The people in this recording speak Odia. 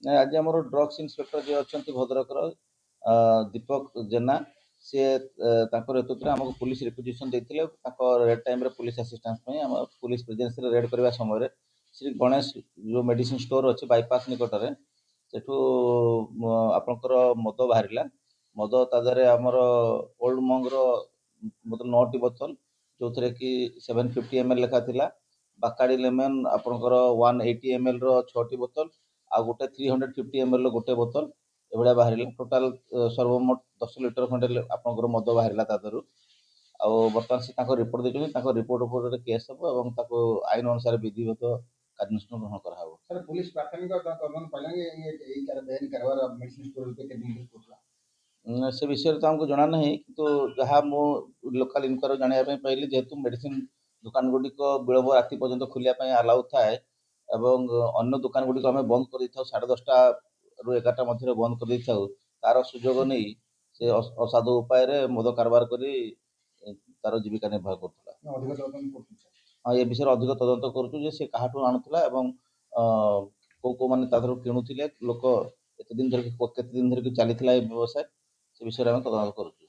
ନାଇଁ, ଆଜି ଆମର ଡ୍ରଗ୍ସ ଇନ୍ସପେକ୍ଟର ଯିଏ ଅଛନ୍ତି ଭଦ୍ରକର ଦୀପକ ଜେନା, ସିଏ ତାଙ୍କ ନେତୃତ୍ୱରେ ଆମକୁ ପୁଲିସ ରିକ୍ୱିଜିସନ୍ ଦେଇଥିଲେ। ତାଙ୍କ ରେଡ୍ ଟାଇମ୍ରେ ପୁଲିସ ଆସିଷ୍ଟାନ୍ସ ପାଇଁ ଆମ ପୁଲିସ ପ୍ରେଜେନ୍ସରେ ରେଡ୍ କରିବା ସମୟରେ ଶ୍ରୀ ଗଣେଶ ଯେଉଁ ମେଡ଼ିସିନ ଷ୍ଟୋର ଅଛି ବାଇପାସ୍ ନିକଟରେ, ସେଠୁ ଆପଣଙ୍କର ମଦ ବାହାରିଲା। ମଦ ତା ଦେହରେ ଆମର ଓଲ୍ଡ ମଙ୍ଗର ବୋତଲ 9ଟି ବୋତଲ, ଯେଉଁଥିରେ କି 750 ml ଲେଖା ଥିଲା। ବାକାଡ଼ି ଲେମନ୍ ଆପଣଙ୍କର 180 ml ର 6ଟି ବୋତଲ, ଆଉ ଗୋଟେ 350 ml ର ଗୋଟେ ବୋତଲ ଏଭଳିଆ ବାହାରିଲା। ଟୋଟାଲ ସର୍ବମୋଟ 10 ଲିଟର ଖଣ୍ଡେ ଆପଣଙ୍କର ମଦ ବାହାରିଲା ତା ଦେହରୁ। ଆଉ ବର୍ତ୍ତମାନ ସେ ତାଙ୍କ ରିପୋର୍ଟ ଦେଇଛନ୍ତି, ତାଙ୍କ ରିପୋର୍ଟ ଉପରେ କେସ୍ ହେବ ଏବଂ ତାକୁ ଆଇନ ଅନୁସାରେ ବିଧିବଦ୍ଧ କାର୍ଯ୍ୟାନୁଷ୍ଠାନ ଗ୍ରହଣ କରାହେବ। सर पुलिस प्राथमिक तदंत पाइलानी ये बेहन कारबार मेडिसिन स्टोर पे केते दिन करला ସେ ବିଷୟରେ ତ ଆମକୁ ଜଣା ନାହିଁ, କିନ୍ତୁ ଯାହା ମୁଁ ଲୋକାଲ ଇନକ୍ୱାରି ଜାଣିବା ପାଇଁ ପାଇଲି, ଯେହେତୁ ମେଡ଼ିସିନ ଦୋକାନ ଗୁଡ଼ିକ ବିଳମ୍ବ ରାତି ପର୍ଯ୍ୟନ୍ତ ଖୋଲିବା ପାଇଁ ଆଲାଉ ଥାଏ ଏବଂ ଅନ୍ୟ ଦୋକାନ ଗୁଡ଼ିକ ଆମେ ବନ୍ଦ କରିଦେଇଥାଉ, 10:30ରୁ 11ଟା ମଧ୍ୟରେ ବନ୍ଦ କରିଦେଇଥାଉ। ତାର ସୁଯୋଗ ନେଇ ସେ ଅସାଧୁ ଉପାୟରେ ମଦ କାରବାର କରି ତାର ଜୀବିକା ନିର୍ବାହ କରୁଥିଲା। ଅଧିକ ତदंत करछु ହଁ, ଏ ବିଷୟରେ ଅଧିକ ତଦନ୍ତ କରୁଛୁ ଯେ ସେ କାହାଠୁ ଆଣୁଥିଲା ଏବଂ କୋଉମାନେ ତା ଦେହରୁ କିଣୁଥିଲେ, ଲୋକ କେତେ ଦିନ ଧରିକି ଚାଲିଥିଲା ଏ ବ୍ୟବସାୟ, ସେ ବିଷୟରେ ଆମେ ତଦନ୍ତ କରୁଛୁ।